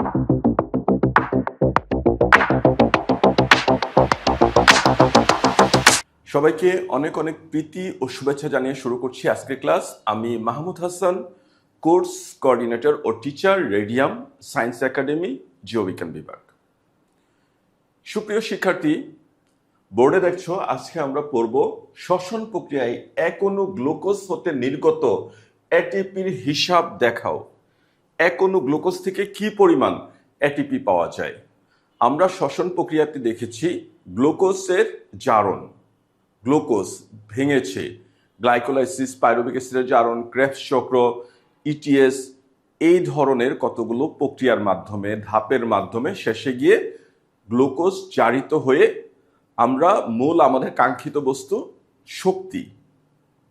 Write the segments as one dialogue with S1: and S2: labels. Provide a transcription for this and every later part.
S1: সবাইকে অনেক অনেক প্রীতি ও শুভেচ্ছা জানিয়ে শুরু করছি আজকের ক্লাস। আমি মাহমুদ হাসান, কোর্স কোঅর্ডিনেটর ও টিচার, রেডিয়াম সায়েন্স একাডেমি, জীববিজ্ঞান বিভাগ। সুপ্রিয় শিক্ষার্থী, বোর্ডে দেখছো আজকে আমরা পড়ব শ্বসন প্রক্রিয়ায় এক অণু গ্লুকোজ হতে নির্গত এটিপির হিসাব দেখাও। এক অণু গ্লুকোজ থেকে কি পরিমাণ এটিপি পাওয়া যায়? আমরা শ্বসন প্রক্রিয়াতে দেখেছি গ্লুকোজের জারণ, গ্লুকোজ ভেঙেছে, গ্লাইকোলাইসিস, পাইরুভিক অ্যাসিডের জারণ, ক্রেবস চক্র, ইটিএস, এই ধরনের কতগুলো প্রক্রিয়ার মাধ্যমে, ধাপের মাধ্যমে শেষে গিয়ে গ্লুকোজ জারিত হয়ে আমরা আমাদের কাঙ্ক্ষিত বস্তু শক্তি,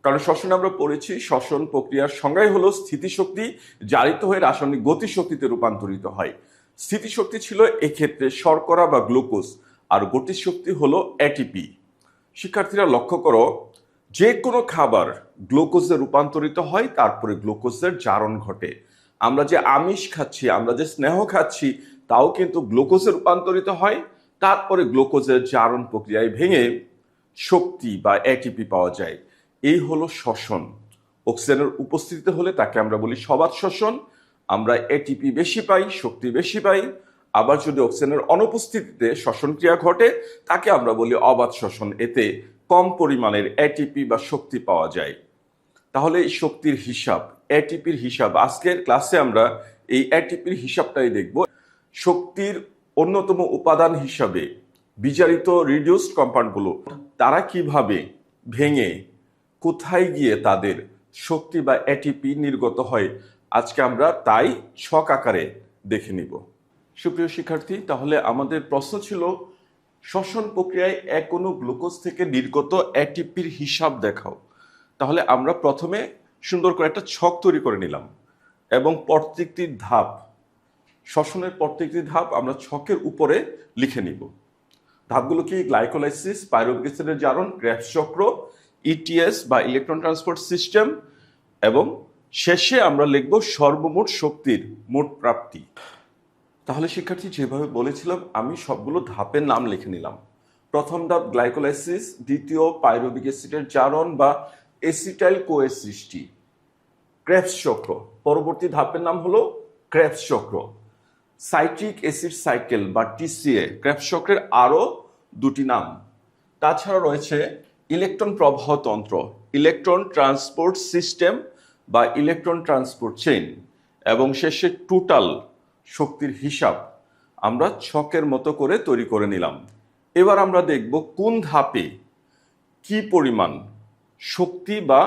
S1: কারণ শ্বসনে আমরা পড়েছি শ্বসন প্রক্রিয়ার সংজ্ঞাই হলো স্থিতিশক্তি জারিত হয়ে রাসায়নিক গতিশক্তিতে রূপান্তরিত হয়। স্থিতিশক্তি ছিল এক্ষেত্রে শর্করা বা গ্লুকোজ, আর গতিশক্তি হলো এটিপি। শিক্ষার্থীরা লক্ষ্য করো, যে কোনো খাবার গ্লুকোজে রূপান্তরিত হয়, তারপরে গ্লুকোজের জারণ ঘটে। আমরা যে আমিষ খাচ্ছি, আমরা যে স্নেহ খাচ্ছি, তাও কিন্তু গ্লুকোজে রূপান্তরিত হয়, তারপরে গ্লুকোজের জারণ প্রক্রিয়ায় ভেঙে শক্তি বা এটিপি পাওয়া যায়। এই হলো শ্বসন। অক্সিজেনের উপস্থিতিতে হলে তাকে আমরা বলি সবাত শ্বসন, আমরা এটিপি বেশি পাই, শক্তি বেশি পাই। আবার যদি অক্সিজেনের অনুপস্থিতিতে শ্বসন ক্রিয়া ঘটে, তাকে আমরা বলি অবাত শ্বসন, এতে কম পরিমাণের এটিপি বা শক্তি পাওয়া যায়। তাহলে এই শক্তির হিসাব, এটিপির হিসাব, আজকের ক্লাসে আমরা এই এটিপির হিসাবটাই দেখব। শক্তির অন্যতম উপাদান হিসাবে বিজারিত রিডিউসড কম্পাউন্ডগুলো, তারা কিভাবে ভেঙে কোথায় গিয়ে তাদের শক্তি বা এটিপি নির্গত হয়, আজকে আমরা তাই ছক আকারে দেখে নিব। সুপ্রিয় শিক্ষার্থী, তাহলে আমাদের প্রশ্ন ছিল শ্বসন প্রক্রিয়ায় এক অণু গ্লুকোজ থেকে নির্গত এটিপির হিসাব দেখাও। তাহলে আমরা প্রথমে সুন্দর করে একটা ছক তৈরি করে নিলাম এবং প্রত্যেকটি ধাপ, শ্বসনের প্রত্যেকটি ধাপ আমরা ছকের উপরে লিখে নিব। ধাপগুলো কি? গ্লাইকোলাইসিস, পাইরুভিক অ্যাসিডের জারণ, ক্রেবস চক্র, ইটিএস বা ইলেকট্রন ট্রান্সপোর্ট সিস্টেম, এবং শেষে আমরা লিখব সর্বমোট শক্তির মোট প্রাপ্তি। তাহলে শিক্ষার্থী, যেভাবে বলেছিলাম আমি সবগুলো ধাপের নাম লিখে নিলাম। প্রথম ধাপ গ্লাইকোলাইসিস, দ্বিতীয় পাইরুভিক অ্যাসিডের জারণ বা এসিটাইল কোয়ের সৃষ্টি, ক্রেবস চক্র। পরবর্তী ধাপের নাম হলো ক্রেবস চক্র। সাইট্রিক অ্যাসিড সাইকেল বা টিসিএ, ক্রেবস চক্রের আরও দুটি নাম। তাছাড়া রয়েছে ইলেকট্রন প্রবাহ তন্ত্র, ইলেকট্রন ট্রান্সপোর্ট সিস্টেম বা ইলেকট্রন ট্রান্সপোর্ট চেইন, এবং শেষে টোটাল শক্তির হিসাব আমরা ছকের মতো করে তৈরি করে নিলাম। এবার আমরা দেখব কোন ধাপে কি পরিমাণ শক্তি বা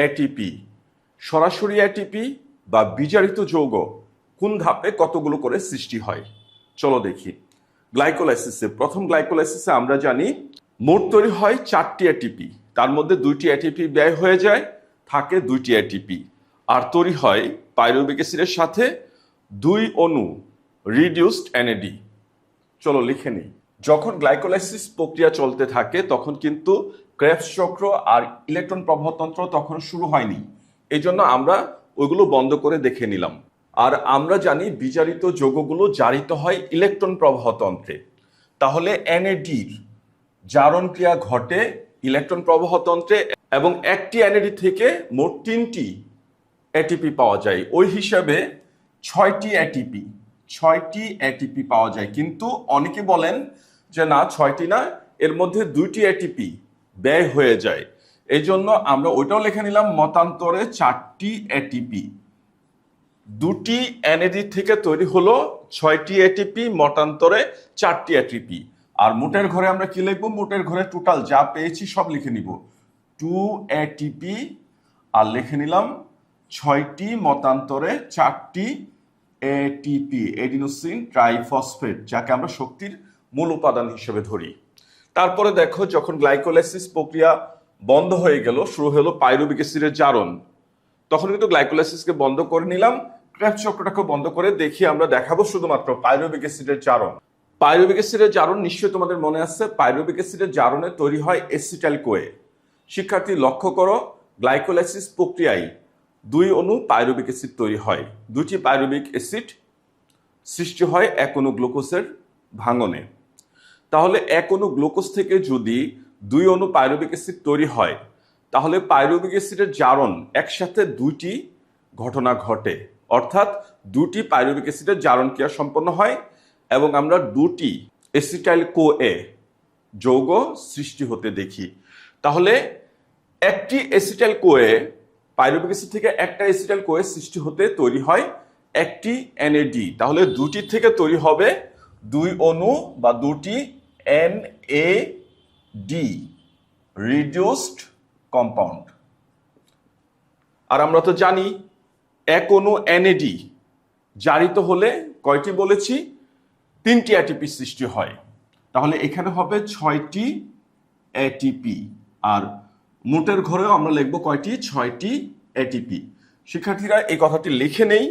S1: এটিপি, সরাসরি এটিপি বা বিজারিত যৌগ, কোন ধাপে কতগুলো করে সৃষ্টি হয়। চলো দেখি। গ্লাইকোলাইসিসে, প্রথম গ্লাইকোলাইসিসে আমরা জানি মোট তৈরি হয় 4টি এটিপি, তার মধ্যে 2টি এটিপি ব্যয় হয়ে যায়, থাকে 2টি এটিপি, আর তৈরি হয় পাইরুভিক অ্যাসিডের সাথে 2 অণু রিডিউসড এনএডি। চলো লিখে নিই। যখন গ্লাইকোলাইসিস প্রক্রিয়া চলতে থাকে তখন কিন্তু ক্রেবস চক্র আর ইলেকট্রন প্রবাহতন্ত্র তখন শুরু হয়নি, এই জন্য আমরা ওইগুলো বন্ধ করে দেখে নিলাম। আর আমরা জানি বিজারিত যৌগগুলো জারিত হয় ইলেকট্রন প্রবাহতন্ত্রে। তাহলে এনএডির জারণ ক্রিয়া ঘটে ইলেকট্রন প্রবাহতন্ত্রে, এবং একটি এনএডি থেকে মোট 3টি এটিপি পাওয়া যায়। ওই হিসাবে 6টি এটিপি পাওয়া যায়। কিন্তু অনেকে বলেন যে না, 6টি না, এর মধ্যে 2টি এটিপি ব্যয় হয়ে যায়, এই জন্য আমরা ওইটাও লিখে নিলাম। মতান্তরে 4টি এটিপি, 2টি এনএডি থেকে তৈরি হলো 6টি এটিপি, মতান্তরে 4টি এটিপি। আর মোটের ঘরে আমরা কি লিখবো? মোটের ঘরে টোটাল যা পেয়েছি সব লিখে নিব, 2 এটিপি, আর লিখে নিলাম 6টি মতান্তরে 4টি এটিপি, এডিনোসিন ট্রাইফসফেট, যাকে আমরা শক্তির মূল উপাদান হিসেবে ধরি। তারপরে দেখো, যখন গ্লাইকোলাইসিস প্রক্রিয়া বন্ধ হয়ে গেল, শুরু হলো পাইরুভিক অ্যাসিডের জারণ, তখন কিন্তু গ্লাইকোলাইসিসকে বন্ধ করে নিলাম, ক্রেবস চক্রটাকে বন্ধ করে দেখি আমরা দেখাবো শুধুমাত্র পাইরুভিক অ্যাসিডের জারণ। পাইরুভিক অ্যাসিডের জারণ নিশ্চয়ই তোমাদের মনে আছে, পাইরুভিক অ্যাসিডের জারণে তৈরি হয় এসিটাইল কোয়ে। শিক্ষার্থী লক্ষ্য করো, গ্লাইকোলাইসিস প্রক্রিয়ায় 2 অণু পাইরুভিক অ্যাসিড তৈরি হয়, 2টি পাইরুভিক অ্যাসিড সৃষ্টি হয় এক অণু গ্লুকোজের ভাঙনে। তাহলে এক অণু গ্লুকোজ থেকে যদি 2 অণু পাইরুভিক অ্যাসিড তৈরি হয়, তাহলে পাইরুভিক অ্যাসিডের জারণ একসাথে 2টি ঘটনা ঘটে, অর্থাৎ 2টি পাইরুভিক অ্যাসিডের জারণ ক্রিয়া সম্পন্ন হয় এবং আমরা 2টি এসিটাইল কোএ যৌগ সৃষ্টি হতে দেখি। তাহলে একটি এসিটাইল কোএ, পাইরুভিক অ্যাসিড থেকে একটা এসিটাইল কোএ সৃষ্টি হতে তৈরি হয় একটি এনএডি। তাহলে 2টি থেকে তৈরি হবে 2 অণু বা 2টি এনএডি, রিডিউসড কম্পাউন্ড। আর আমরা তো জানি এক অণু এনএডি জারিত হলে কয়টি বলেছি? 3টি এটিপি সৃষ্টি হয়। তাহলে এখানে হবে 6টি এটিপি, আর মোটের ঘরেও আমরা লিখব কয়টি? 6টি এটিপি। শিক্ষার্থীরা এই কথাটি লিখে নেই,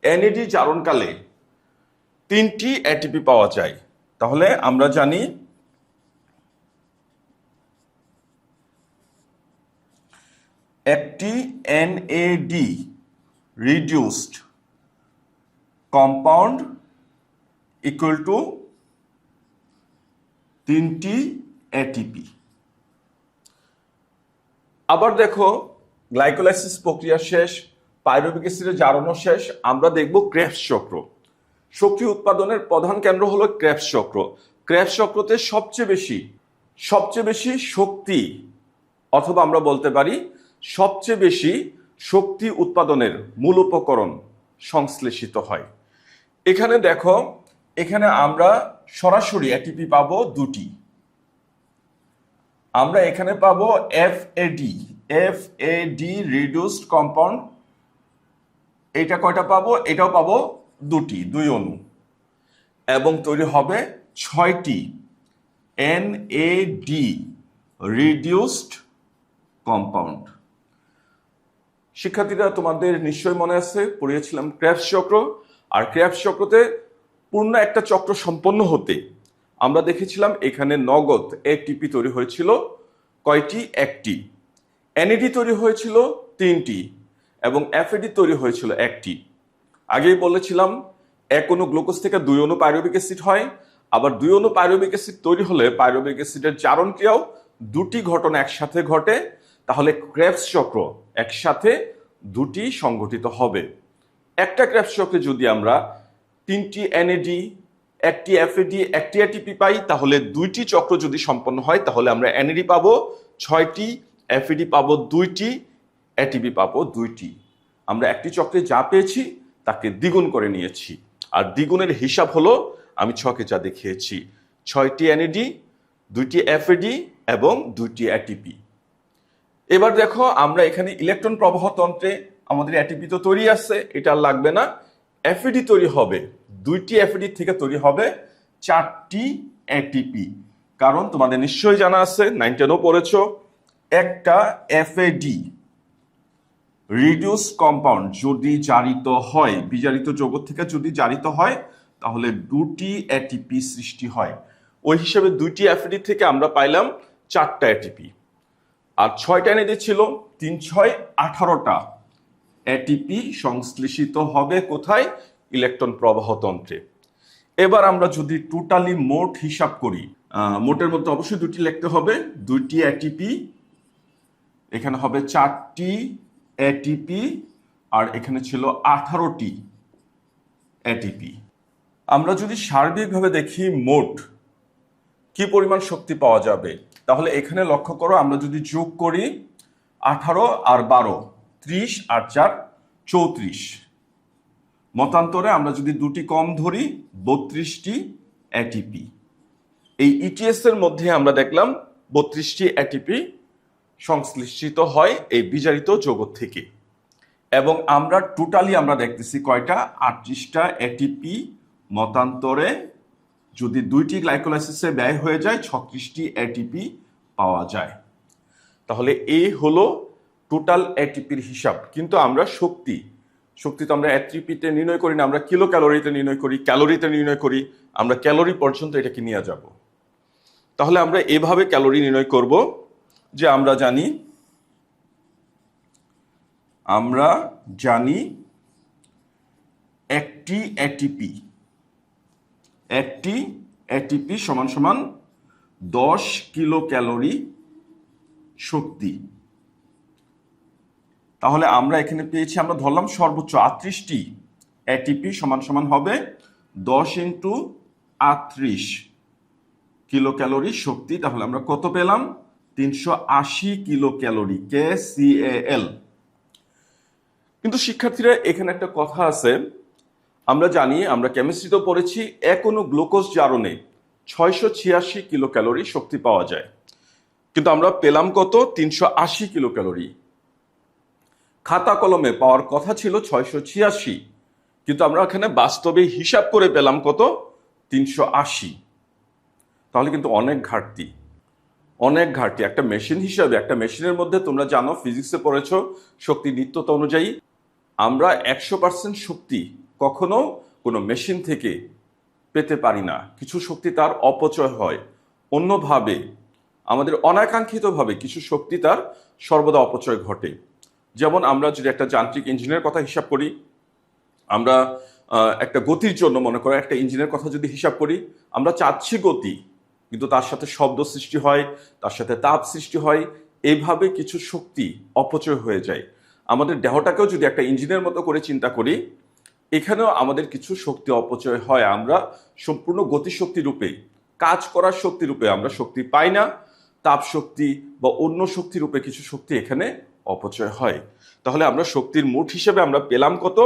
S1: এনএডি জারণকালে 3টি এটিপি পাওয়া যায়। তাহলে আমরা জানি একটি NAD reduced compound equal to 3টি এটিপি। আবার দেখো, গ্লাইকোলাইসিস প্রক্রিয়া শেষ, পাইরুভিক অ্যাসিডের জারণও শেষ, আমরা দেখব ক্রেবস চক্র। শক্তি উৎপাদনের প্রধান কেন্দ্র হলো ক্রেবস চক্র। ক্রেবস চক্রতে সবচেয়ে বেশি শক্তি, অথবা আমরা বলতে পারি সবচেয়ে বেশি শক্তি উৎপাদনের মূল উপকরণ সংশ্লেষিত হয়। এখানে দেখো, এখানে আমরা সরাসরি এটিপি পাবো 2টি। আমরা এখানে পাবো এফএডি রিডিউসড কম্পাউন্ড। এটা কয়টা পাবো? এটাও পাবো 2টি, 2 অণু, এবং তৈরি হবে 6টি এনএডি রিডিউসড কম্পাউন্ড। শিক্ষার্থীরা, তোমাদের নিশ্চয় মনে আছে, পড়িয়েছিলাম ক্রেবস চক্র। আর ক্রেবস চক্রতে পূর্ণ একটা চক্র সম্পন্ন হতে আমরা দেখেছিলাম এখানে নগদ এটিপি তৈরি হয়েছিল কয়টি? 1টি। এনএডি তৈরি হয়েছিল 3টি এবং এফএডি তৈরি হয়েছিল 1টি। আগেই বলেছিলাম এক অণু গ্লুকোজ থেকে 2 অণু পাইরুভিক অ্যাসিড হয়। আবার 2 অণু পাইরুভিক অ্যাসিড তৈরি হলে পাইরুভিক অ্যাসিডের জারণ ক্রিয়াও 2টি ঘটনা একসাথে ঘটে। তাহলে ক্রেবস চক্র একসাথে 2টি সংঘটিত হবে। একটা ক্রেবস চক্রে যদি আমরা 3টি এনএডি, 1টি এফএডি, 1টি এটিপি পাই, তাহলে 2টি চক্র যদি সম্পন্ন হয়, তাহলে আমরা এনএডি পাবো 6টি, এফএডি পাবো 2টি, এটিপি পাবো 2টি। আমরা একটি চক্রে যা পেয়েছি তাকে দ্বিগুণ করে নিয়েছি, আর দ্বিগুণের হিসাব হলো আমি ছকে যা দেখিয়েছি, 6টি এনএডি, 2টি এফএডি এবং 2টি এটিপি। এবার দেখো, আমরা এখানে ইলেকট্রন প্রবাহ তন্ত্রে আমাদের এটিপি তো তৈরি আছে, এটা আর লাগবে না। এফএডি তৈরি হবে, 2টি এফএডি থেকে তৈরি হবে 4টি এটিপি। কারণ তোমাদের নিশ্চয়ই জানা আছে, 9 10ও পড়েছো, একটা এফএডি রিডিউস কম্পাউন্ড যদি জারিত হয়, বিজারিত যৌগ থেকে যদি জারিত হয়, তাহলে 2টি এটিপি সৃষ্টি হয়। ওই হিসেবে 2টি এফএডি থেকে আমরা পাইলাম 4টা এটিপি। আর 6টা এনএডি ছিল, 3 6 18টা এটিপি সংশ্লেষিত হবে কোথায়? ইলেকট্রন প্রবাহ তন্ত্রে। এবার আমরা যদি টোটালি মোট হিসাব করি, মোটের মধ্যে অবশ্যই 2টি লিখতে হবে, 2টি এটিপি, এখানে হবে 4টি এটিপি, আর এখানে ছিল 18টি এটিপি। আমরা যদি সার্বিকভাবে দেখি মোট কি পরিমাণ শক্তি পাওয়া যাবে, তাহলে এখানে লক্ষ্য করো, আমরা যদি যোগ করি 18 আর 12, 30 আর 4 34, মতান্তরে আমরা যদি 2টি কম ধরি 32টি এটিপি। এই ইটিএস এর মধ্যে আমরা দেখলাম 32টি এটিপি সংশ্লেষিত হয় এই বিজারিত যৌগ থেকে। এবং আমরা টোটালি আমরা দেখতেছি কয়টা? 38টা এটিপি, মতান্তরে যদি 2টি গ্লাইকোলাইসিসে ব্যয় হয়ে যায় 36টি এটিপি পাওয়া যায়। তাহলে এই হলো টোটাল এটিপির হিসাব। কিন্তু আমরা শক্তি তো আমরা এটিপিতে নির্ণয় করি না, আমরা কিলো ক্যালোরিতে নির্ণয় করি, ক্যালোরিতে নির্ণয় করি। আমরা ক্যালোরি পর্যন্ত এটাকে নিয়ে যাব। তাহলে আমরা এভাবে ক্যালোরি নির্ণয় করব যে আমরা জানি একটি এটিপি একটি এটিপি সমান সমান 10 কিলো ক্যালোরি শক্তি। তাহলে আমরা এখানে পেয়েছি, আমরা ধরলাম সর্বোচ্চ 38টি এটিপি সমান সমান হবে 10 ইন্টু 38 কিলো ক্যালোরি শক্তি। তাহলে আমরা কত পেলাম? 380 কিলো ক্যালোরি, KCAL। কিন্তু শিক্ষার্থীরা এখানে একটা কথা আছে, আমরা জানি, আমরা কেমিস্ট্রিতেও পড়েছি, এক অণু গ্লুকোজ জারণে 686 কিলো ক্যালোরি শক্তি পাওয়া যায়, কিন্তু আমরা পেলাম কত? 380 কিলো ক্যালোরি। খাতা কলমে পাওয়ার কথা ছিল 686, কিন্তু আমরা এখানে বাস্তবে হিসাব করে পেলাম কত? 380। তাহলে কিন্তু অনেক ঘাটতি, অনেক ঘাটতি। একটা মেশিন হিসাবে, একটা মেশিনের মধ্যে তোমরা জানো, ফিজিক্সে পড়েছ, শক্তি নিত্যতা অনুযায়ী আমরা 100% শক্তি কখনো কোনো মেশিন থেকে পেতে পারি না। কিছু শক্তি তার অপচয় হয়, অন্যভাবে আমাদের অনাকাঙ্ক্ষিতভাবে কিছু শক্তি তার সর্বদা অপচয় ঘটে। যেমন আমরা যদি একটা যান্ত্রিক ইঞ্জিনের কথা হিসাব করি, আমরা একটা গতির জন্য মনে করো একটা ইঞ্জিনের কথা যদি হিসাব করি, আমরা চাচ্ছি গতি, কিন্তু তার সাথে শব্দ সৃষ্টি হয়, তার সাথে তাপ সৃষ্টি হয়, এইভাবে কিছু শক্তি অপচয় হয়ে যায়। আমাদের দেহটাকেও যদি একটা ইঞ্জিনের মতো করে চিন্তা করি, এখানেও আমাদের কিছু শক্তি অপচয় হয়। আমরা সম্পূর্ণ গতিশক্তি রূপে, কাজ করার শক্তি রূপে আমরা শক্তি পাই না, তাপ শক্তি বা অন্য শক্তি রূপে কিছু শক্তি এখানে অপচয় হয়। তাহলে আমরা শক্তির মোট হিসেবে আমরা পেলাম কত?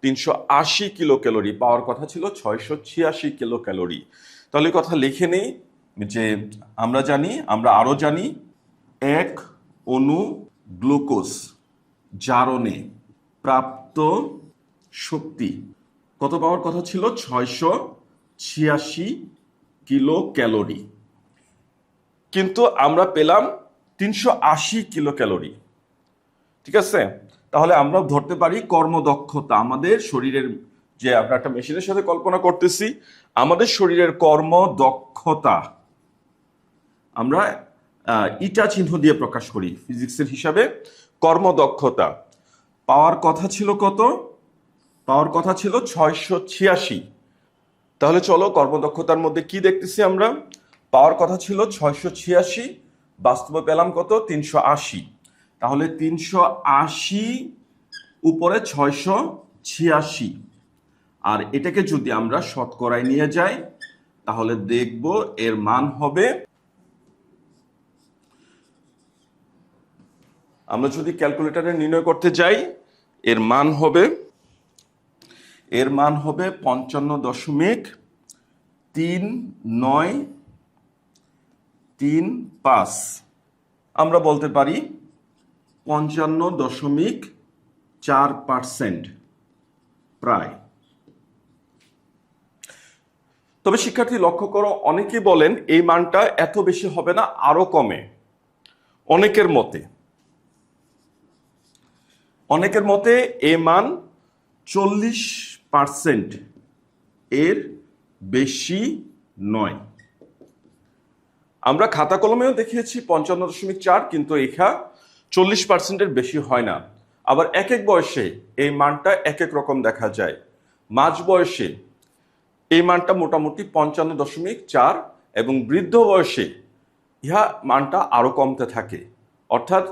S1: 380 কিলো ক্যালোরি। পাওয়ার কথা ছিল 686 কিলো ক্যালোরি। তাহলে কথা লিখে নেই যে আমরা আরো জানি, এক অণু গ্লুকোজ জারণে প্রাপ্ত শক্তি কত পাওয়ার কথা ছিল? 686 কিলো ক্যালোরি, কিন্তু আমরা পেলাম 380 কিলো ক্যালোরি। ঠিক আছে? তাহলে আমরা ধরতে পারি কর্মদক্ষতা, আমাদের শরীরের, যে আমরা একটা মেশিনের সাথে কল্পনা করতেছি, আমাদের শরীরের কর্মদক্ষতা আমরা ইটা চিহ্ন দিয়ে প্রকাশ করি ফিজিক্সের হিসাবে। কর্মদক্ষতা পাওয়ার কথা ছিল কত? পাওয়ার কথা ছিল 686। তাহলে চলো কর্মদক্ষতার মধ্যে কি দেখতেছি আমরা? পাওয়ার কথা ছিল 686, বাস্তবে পেলাম কত? 380। তাহলে 380 উপরে 686, আর এটাকে যদি আমরা শতকরায় নিয়ে যাই তাহলে দেখব এর মান হবে, আমরা যদি ক্যালকুলেটরে নির্ণয় করতে যাই, এর মান হবে 55.3935। আমরা বলতে পারি 55.4% প্রায়। তবে শিক্ষার্থী লক্ষ্য করো, অনেকেই বলেন এই মানটা এত বেশি হবে না, আরো কমে। অনেকের মতে এই মান 40% এর বেশি নয়। আমরা খাতা কলমেও দেখিয়েছি 55.4, কিন্তু এখা 40%-এর বেশি হয় না। আবার এক এক বয়সে এই মানটা এক এক রকম দেখা যায়। মাঝ বয়সে এই মানটা মোটামুটি 55.4, এবং বৃদ্ধ বয়সে ইহা মানটা আরো কমতে থাকে। অর্থাৎ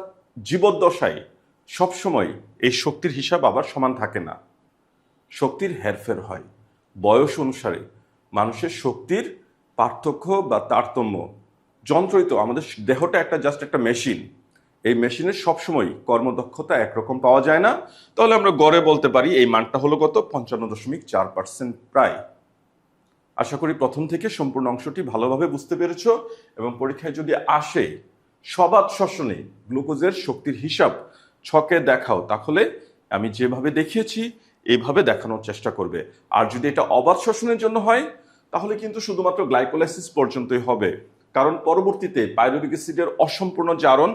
S1: জীবদ্দশায় সবসময় এই শক্তির হিসাব আবার সমান থাকে না, শক্তির হেরফের হয়। বয়স অনুসারে মানুষের শক্তির পার্থক্য বা তারতম্য, যন্ত্রই তো, আমাদের দেহটা জাস্ট একটা মেশিন, এই মেশিনের সবসময় কর্মদক্ষতা একরকম পাওয়া যায় না। তাহলে আমরা গড়ে বলতে পারি এই মানটা হলো কত? 55.4% প্রায়। আশা করি প্রথম থেকে সম্পূর্ণ অংশটি ভালোভাবে বুঝতে পেরেছ, এবং পরীক্ষায় যদি আসে সবাত শ্বসনে গ্লুকোজের শক্তির হিসাব ছকে দেখাও, তাহলে আমি যেভাবে দেখিয়েছি এইভাবে দেখানোর চেষ্টা করবে। আর যদি এটা অবাত শ্বসনের জন্য হয়, তাহলে কিন্তু শুধুমাত্র গ্লাইকোলাইসিস পর্যন্তই হবে, কারণ পরবর্তীতে পাইরুভিক অ্যাসিডের অসম্পূর্ণ জারণ,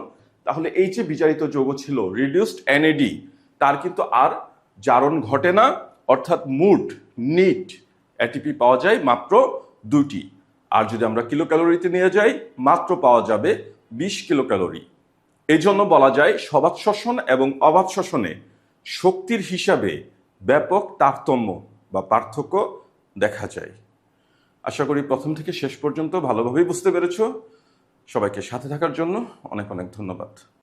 S1: তাহলে এই যে বিজারিত যৌগ ছিল রিডিউসড এনএডি, তার কিন্তু আর জারণ ঘটে না। অর্থাৎ নিট এটিপি পাওয়া যায় মাত্র 2টি, আর যদি আমরা কিলো ক্যালোরিতে নিয়ে যাই মাত্র পাওয়া যাবে 20 কিলো ক্যালোরি। এই জন্য বলা যায় সবাত শ্বসন এবং অবাত শ্বসনে শক্তির হিসাবে ব্যাপক তারতম্য বা পার্থক্য দেখা যায়। আশা করি প্রথম থেকে শেষ পর্যন্ত ভালোভাবেই বুঝতে পেরেছো। সবাইকে সাথে থাকার জন্য অনেক অনেক ধন্যবাদ।